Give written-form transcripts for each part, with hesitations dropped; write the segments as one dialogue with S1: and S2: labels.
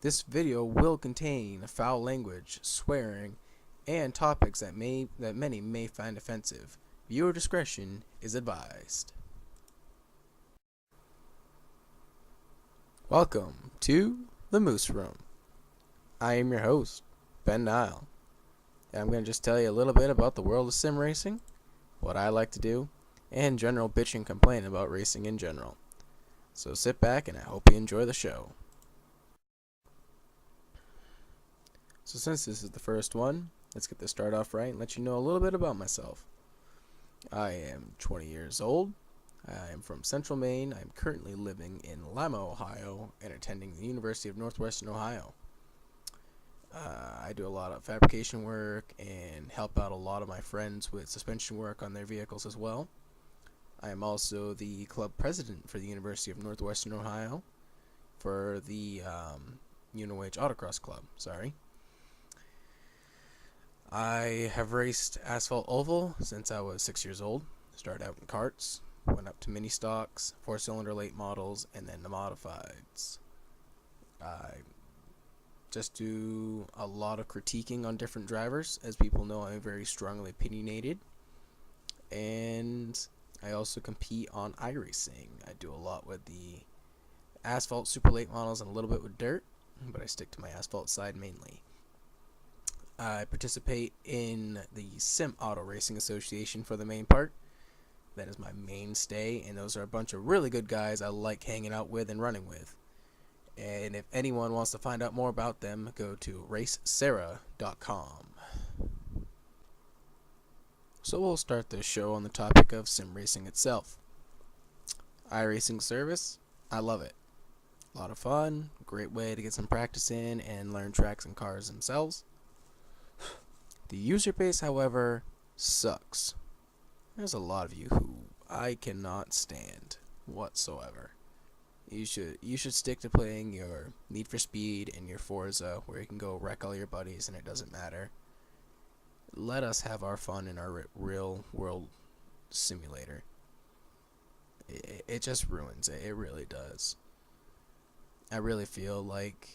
S1: This video will contain foul language, swearing, and topics that many may find offensive. Viewer discretion is advised. Welcome to the Mooseroom. I am your host, Ben Nile, and I'm going to just tell you a little bit about the world of sim racing, what I like to do, and general bitch and complain about racing in general. So sit back and I hope you enjoy the show. So since this is the first one, let's get this start off right and let you know a little bit about myself. I am 20 years old. I am from Central Maine. I'm currently living in Lima, Ohio, and attending the University of Northwestern Ohio. I do a lot of fabrication work and help out a lot of my friends with suspension work on their vehicles as well. I am also the club president for the University of Northwestern Ohio for the UNOH Autocross Club. I have raced asphalt oval since I was 6 years old. Started out in karts, went up to mini stocks, 4-cylinder late models, and then the modifieds. I just do a lot of critiquing on different drivers. As people know, I'm very strongly opinionated. And I also compete on iRacing. I do a lot with the asphalt super late models and a little bit with dirt, but I stick to my asphalt side mainly. I participate in the Sim Auto Racing Association for the main part. That is my mainstay, and those are a bunch of really good guys I like hanging out with and running with. And if anyone wants to find out more about them, go to racesarah.com. So we'll start this show on the topic of sim racing itself. iRacing service, I love it. A lot of fun, great way to get some practice in and learn tracks and cars themselves. The user base, however, sucks. There's a lot of you who I cannot stand whatsoever. You should stick to playing your Need for Speed and your Forza, where you can go wreck all your buddies and it doesn't matter. Let us have our fun in our real world simulator. It just ruins it. It really does. I really feel like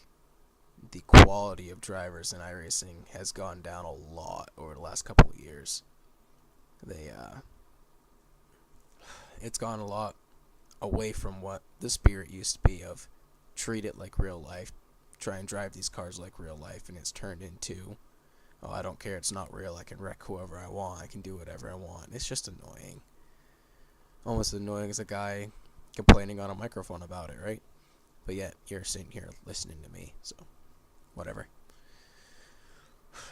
S1: the quality of drivers in iRacing has gone down a lot over the last couple of years. It's gone a lot away from what the spirit used to be of treat it like real life, try and drive these cars like real life, and it's turned into, oh, I don't care, it's not real, I can wreck whoever I want, I can do whatever I want. It's just annoying. Almost as annoying as a guy complaining on a microphone about it, right? But yet, you're sitting here listening to me, so whatever.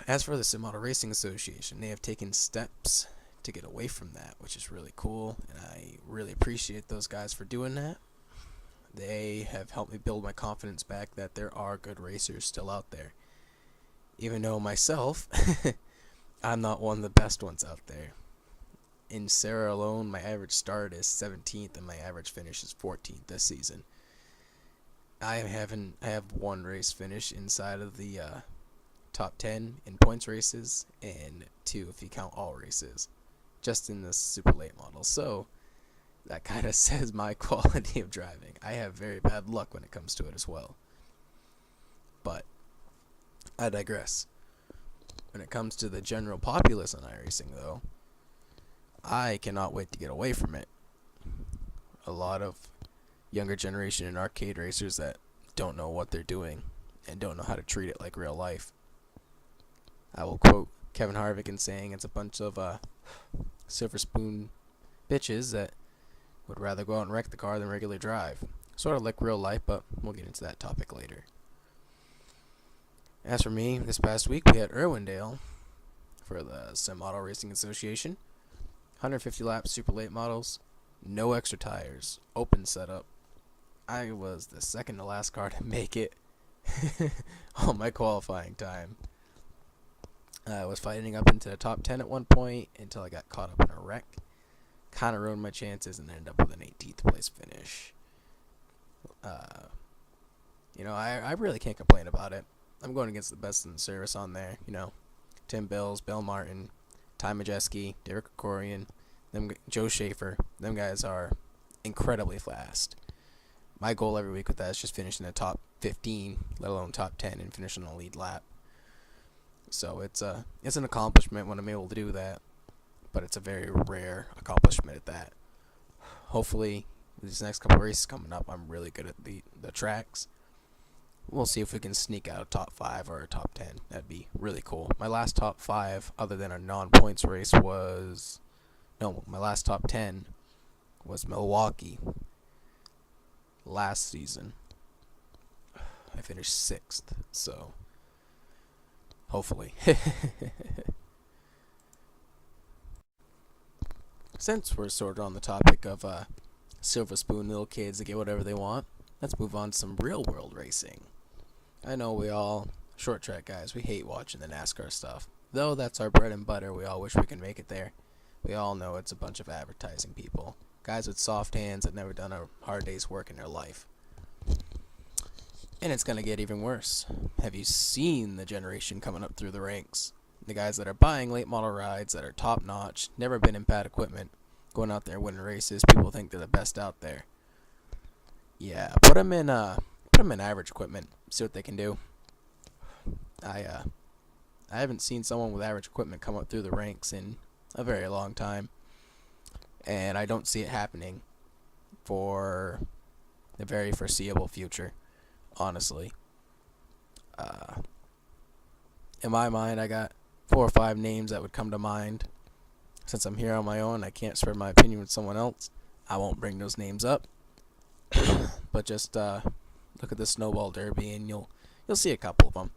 S1: As for the Sim Auto Racing Association, they have taken steps to get away from that, which is really cool, and I really appreciate those guys for doing that. They have helped me build my confidence back that there are good racers still out there. Even though myself, I'm not one of the best ones out there. In Sarah alone, my average start is 17th and my average finish is 14th this season. I have one race finish inside of the top 10 in points races, and 2 if you count all races, just in the super late model. So that kind of says my quality of driving. I have very bad luck when it comes to it as well. But I digress. When it comes to the general populace on iRacing, though, I cannot wait to get away from it. A lot of younger generation and arcade racers that don't know what they're doing and don't know how to treat it like real life. I will quote Kevin Harvick in saying it's a bunch of silver spoon bitches that would rather go out and wreck the car than regularly drive. Sort of like real life, but we'll get into that topic later. As for me, this past week we had Irwindale for the Sim Auto Racing Association. 150 lap super late models, no extra tires, open setup. I was the second to last car to make it on my qualifying time. I was fighting up into the top 10 at one point until I got caught up in a wreck. Kind of ruined my chances and ended up with an 18th place finish. I really can't complain about it. I'm going against the best in the service on there. Tim Bills, Bill Martin, Ty Majeski, Derek Krikorian, Joe Schaefer. Them guys are incredibly fast. My goal every week with that is just finishing the top 15, let alone top 10, and finishing the lead lap. So it's an accomplishment when I'm able to do that, but it's a very rare accomplishment at that. Hopefully, these next couple races coming up, I'm really good at the tracks. We'll see if we can sneak out a top 5 or a top 10. That'd be really cool. My last top 5, other than a non-points race, my last top 10 was Milwaukee last season. I finished 6th, so hopefully. Since we're sort of on the topic of silver spoon little kids that get whatever they want, let's move on to some real world racing. I know we all, short track guys, we hate watching the NASCAR stuff. Though that's our bread and butter, we all wish we could make it there. We all know it's a bunch of advertising people. Guys with soft hands that never done a hard day's work in their life. And it's going to get even worse. Have you seen the generation coming up through the ranks? The guys that are buying late model rides that are top notch, never been in bad equipment, going out there winning races. People think they're the best out there. Yeah, put them in average equipment. See what they can do. I haven't seen someone with average equipment come up through the ranks in a very long time, and I don't see it happening for the very foreseeable future. Honestly, in my mind, I got 4 or 5 names that would come to mind. Since I'm here on my own, I can't spread my opinion with someone else. I won't bring those names up. But just look at the Snowball Derby, and you'll see a couple of them.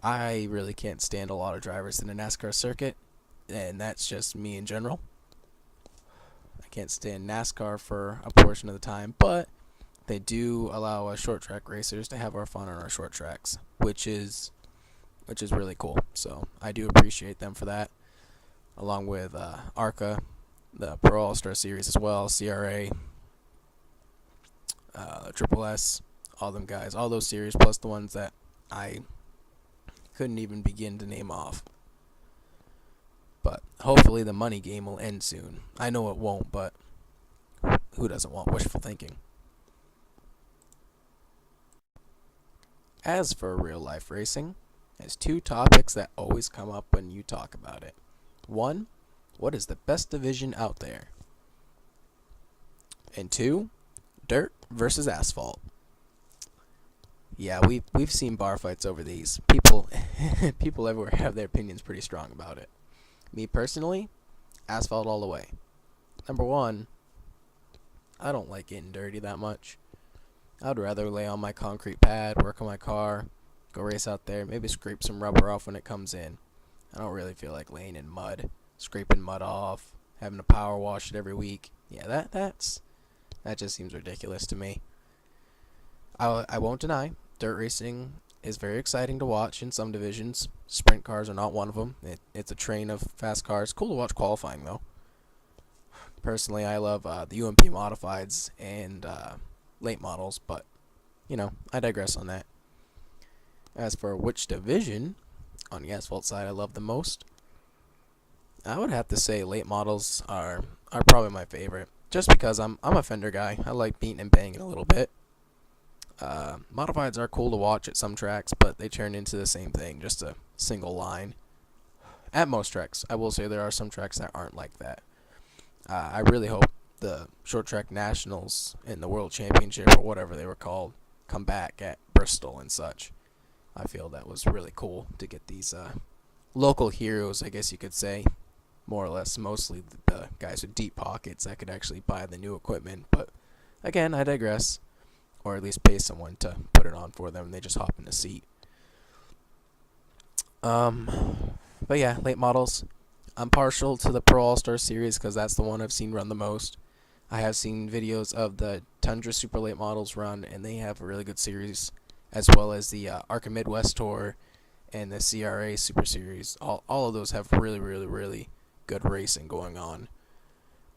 S1: I really can't stand a lot of drivers in the NASCAR circuit, and that's just me in general. I can't stand NASCAR for a portion of the time, but they do allow us short track racers to have our fun on our short tracks, which is really cool. So I do appreciate them for that, along with ARCA, the Pro All-Star Series as well, CRA, Triple S, all them guys, all those series, plus the ones that I couldn't even begin to name off. But hopefully the money game will end soon. I know it won't, but who doesn't want wishful thinking? As for real life racing, there's 2 topics that always come up when you talk about it. 1, what is the best division out there? And 2, dirt versus asphalt. Yeah, we've seen bar fights over these. People everywhere have their opinions pretty strong about it. Me personally, asphalt all the way. Number 1, I don't like getting dirty that much. I'd rather lay on my concrete pad, work on my car, go race out there, maybe scrape some rubber off when it comes in. I don't really feel like laying in mud, scraping mud off, having to power wash it every week. Yeah, that just seems ridiculous to me. I won't deny, dirt racing is very exciting to watch in some divisions. Sprint cars are not one of them. It's a train of fast cars. Cool to watch qualifying, though. Personally, I love the UMP modifieds and late models, but, I digress on that. As for which division on the asphalt side I love the most, I would have to say late models are probably my favorite, just because I'm a fender guy. I like beating and banging a little bit. Modifieds are cool to watch at some tracks, but they turn into the same thing, just a single line. At most tracks. I will say there are some tracks that aren't like that. I really hope the short track nationals and the world championship, or whatever they were called, come back at Bristol and such. I feel that was really cool to get these local heroes, I guess you could say, more or less, mostly the guys with deep pockets that could actually buy the new equipment. But again, I digress. Or at least pay someone to put it on for them, and they just hop in the seat. But yeah, late models. I'm partial to the Pro All-Star Series because that's the one I've seen run the most. I have seen videos of the Tundra Super Late Models run, and they have a really good series, as well as the Arca Midwest Tour and the CRA Super Series. All of those have really, really, really good racing going on.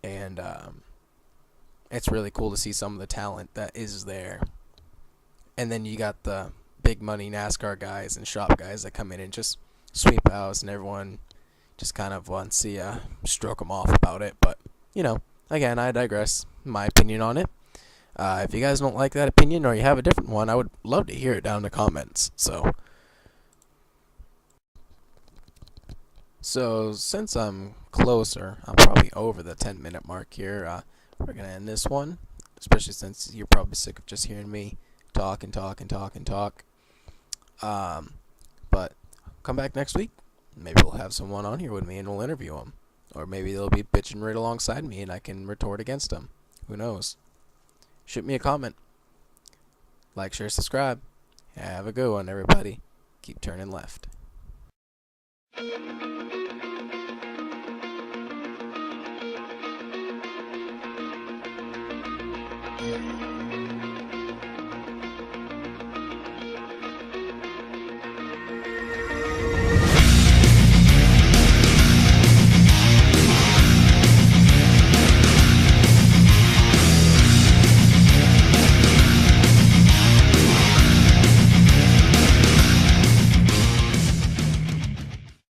S1: And it's really cool to see some of the talent that is there. And then you got the big money NASCAR guys and shop guys that come in and just sweep house, and everyone just kind of wants to stroke them off about it. But, again, I digress. My opinion on it. If you guys don't like that opinion or you have a different one, I would love to hear it down in the comments. So since I'm closer, I'm probably over the 10-minute mark here. We're going to end this one, especially since you're probably sick of just hearing me talk and talk and talk and talk. But come back next week. Maybe we'll have someone on here with me and we'll interview them. Or maybe they'll be bitching right alongside me and I can retort against them. Who knows? Shoot me a comment. Like, share, subscribe. Have a good one, everybody. Keep turning left.